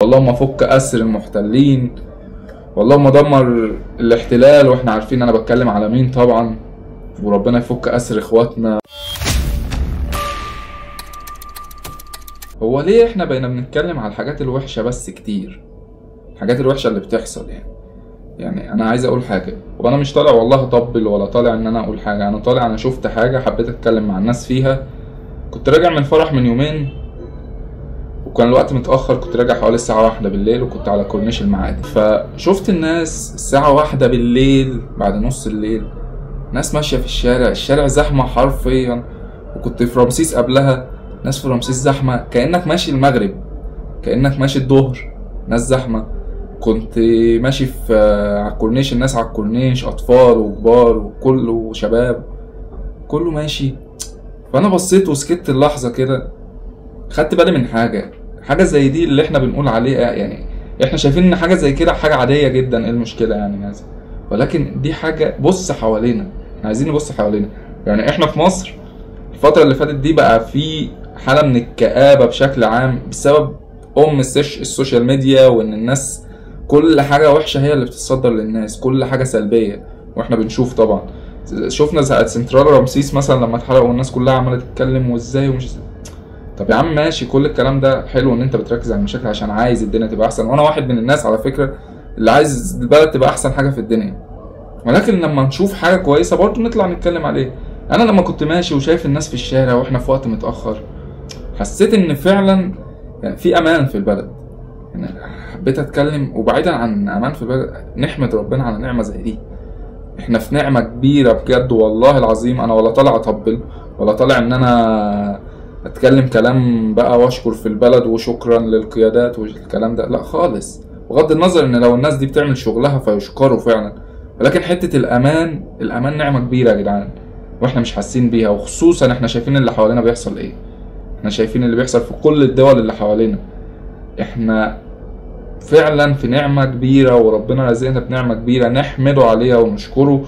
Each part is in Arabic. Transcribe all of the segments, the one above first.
اللهم فك أسر المحتلين، واللهم دمر الاحتلال. واحنا عارفين انا بتكلم على مين طبعا، وربنا يفك أسر اخواتنا. هو ليه احنا بقينا بنتكلم على الحاجات الوحشة بس كتير؟ الحاجات الوحشة اللي بتحصل يعني انا عايز اقول حاجة، وانا مش طالع والله اطبل ولا طالع ان انا اقول حاجة، انا طالع انا شفت حاجة حبيت اتكلم مع الناس فيها. كنت راجع من فرح من يومين وكان الوقت متأخر، كنت راجع حوالي الساعة 1 بالليل وكنت على كورنيش المعادي. فشفت الناس الساعة 1 بالليل بعد نص الليل، ناس ماشية في الشارع زحمة حرفيا. وكنت في رمسيس قبلها، ناس في رمسيس زحمة كأنك ماشي المغرب، كأنك ماشي الظهر، ناس زحمة. كنت ماشي على الكورنيش، الناس على الكورنيش أطفال وكبار وكله شباب، كله ماشي. فأنا بصيت وسكت اللحظة كده، خدت بالي من حاجة زي دي اللي احنا بنقول عليها. يعني احنا شايفين ان حاجة زي كده حاجة عادية جدا، ايه المشكلة يعني هذا؟ ولكن دي حاجة، بص حوالينا، احنا عايزين نبص حوالينا. يعني احنا في مصر الفترة اللي فاتت دي بقى في حالة من الكآبة بشكل عام بسبب السوشيال ميديا، وان الناس كل حاجة وحشة هي اللي بتتصدر للناس، كل حاجة سلبية. واحنا بنشوف طبعا، شفنا ساعة سنترال رمسيس مثلا لما اتحرقوا والناس كلها عمالة تتكلم وازاي ومش ازاي. طب يا عم ماشي، كل الكلام ده حلو ان انت بتركز على المشاكل عشان عايز الدنيا تبقى احسن، وانا واحد من الناس على فكرة اللي عايز البلد تبقى احسن حاجة في الدنيا. ولكن لما نشوف حاجة كويسة برضو نطلع نتكلم عليها. انا لما كنت ماشي وشايف الناس في الشارع واحنا في وقت متأخر، حسيت ان فعلا يعني في امان في البلد. يعني حبيت اتكلم، وبعيدا عن امان في البلد نحمد ربنا على نعمة زي دي. احنا في نعمة كبيرة بجد والله العظيم. انا ولا طالع اطبل ولا طالع ان انا اتكلم كلام بقى واشكر في البلد وشكرا للقيادات والكلام ده، لا خالص. بغض النظر ان لو الناس دي بتعمل شغلها فيشكروا فعلا، ولكن حتة الامان نعمة كبيرة يا جدعان، واحنا مش حاسين بيها. وخصوصا احنا شايفين اللي حوالينا بيحصل ايه، احنا شايفين اللي بيحصل في كل الدول اللي حوالينا. احنا فعلا في نعمة كبيرة، وربنا رزقنا بنعمة كبيرة نحمده عليها ونشكره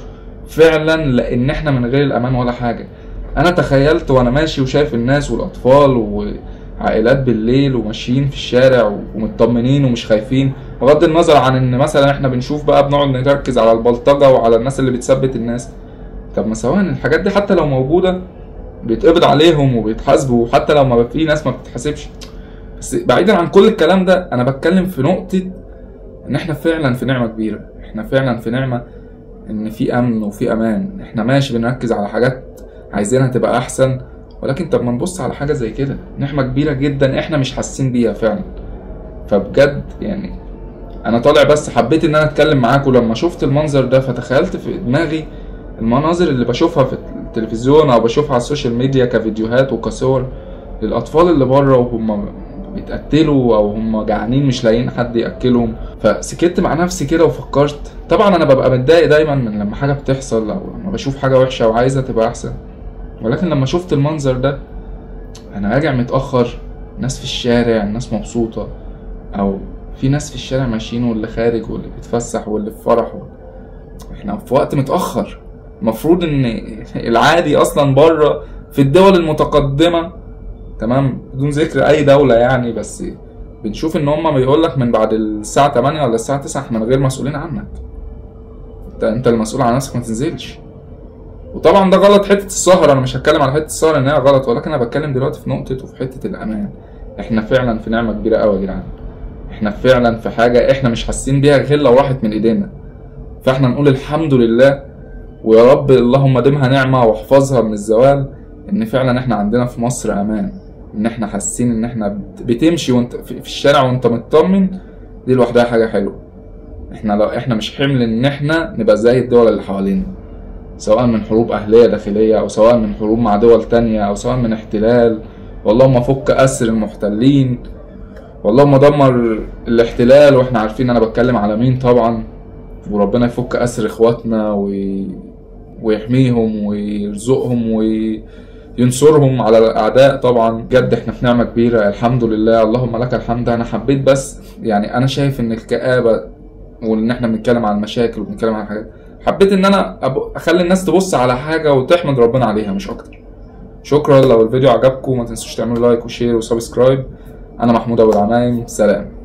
فعلا، لان احنا من غير الامان ولا حاجة. انا تخيلت وانا ماشي وشايف الناس والاطفال وعائلات بالليل وماشيين في الشارع ومطمنين ومش خايفين، بغض النظر عن ان مثلا احنا بنشوف بقى بنقعد نركز على البلطجة وعلى الناس اللي بتثبت الناس. طب ما سواء الحاجات دي حتى لو موجودة بيتقبض عليهم وبيتحاسبوا، وحتى لو ما في ناس ما بتتحاسبش. بس بعيدا عن كل الكلام ده، انا بتكلم في نقطة ان احنا فعلا في نعمة كبيرة، احنا فعلا في نعمة ان في امن وفي امان. احنا ماشي بنركز على حاجات عايزينها تبقى احسن، ولكن طب ما نبص على حاجة زي كده، نعمة كبيرة جدا احنا مش حاسين بيها فعلا. فبجد يعني انا طالع بس حبيت ان انا اتكلم معاكم. لما شفت المنظر ده فتخيلت في دماغي المناظر اللي بشوفها في التلفزيون او بشوفها على السوشيال ميديا كفيديوهات وكصور للاطفال اللي بره وهم بيتقتلوا او هم جعانين مش لاقيين حد ياكلهم. فسكت مع نفسي كده وفكرت. طبعا انا ببقى متضايق دايما من لما حاجه بتحصل او لما بشوف حاجه وحشه وعايزها تبقى احسن، ولكن لما شفت المنظر ده انا راجع متاخر، ناس في الشارع، الناس مبسوطه، او في ناس في الشارع ماشيين واللي خارج واللي بيتفسح واللي في فرح احنا في وقت متاخر. المفروض ان العادي اصلا بره في الدول المتقدمه، تمام، بدون ذكر اي دوله يعني، بس بنشوف ان هم بيقولك من بعد الساعه 8 ولا الساعه 9 احنا غير مسؤولين عنك، انت المسؤول عن نفسك، ما تنزلش. وطبعا ده غلط. حته السهر انا مش هتكلم على حته السهر ان هي غلط، ولكن انا بتكلم دلوقتي في نقطه وفي حته الامان. احنا فعلا في نعمه كبيره قوي يا جدعان، احنا فعلا في حاجه احنا مش حاسين بيها غير لو راحت من ايدينا. فاحنا نقول الحمد لله، ويا رب اللهم دمها نعمه واحفظها من الزوال، ان فعلا احنا عندنا في مصر امان، ان احنا حاسين ان احنا بتمشي وانت في الشارع وانت مطمن. دي لوحدها حاجه حلوه. لو احنا مش حمل ان احنا نبقى زي الدول اللي حوالينا، سواء من حروب اهليه داخليه او سواء من حروب مع دول تانية او سواء من احتلال. واللهم فك اسر المحتلين، واللهم دمر الاحتلال. واحنا عارفين انا بتكلم على مين طبعا، وربنا يفك اسر اخواتنا ويحميهم ويرزقهم وينصرهم على الاعداء. طبعا بجد احنا في نعمه كبيره الحمد لله، اللهم لك الحمد. انا حبيت بس يعني انا شايف ان الكآبه وان احنا بنتكلم عن المشاكل وبنتكلم عن حاجات، حبيت ان انا اخلي الناس تبص على حاجه وتحمد ربنا عليها مش اكتر. شكرا. لو الفيديو عجبكم ما تنسوش تعملوا لايك وشير وسبسكرايب. انا محمود ابو العمايم، سلام.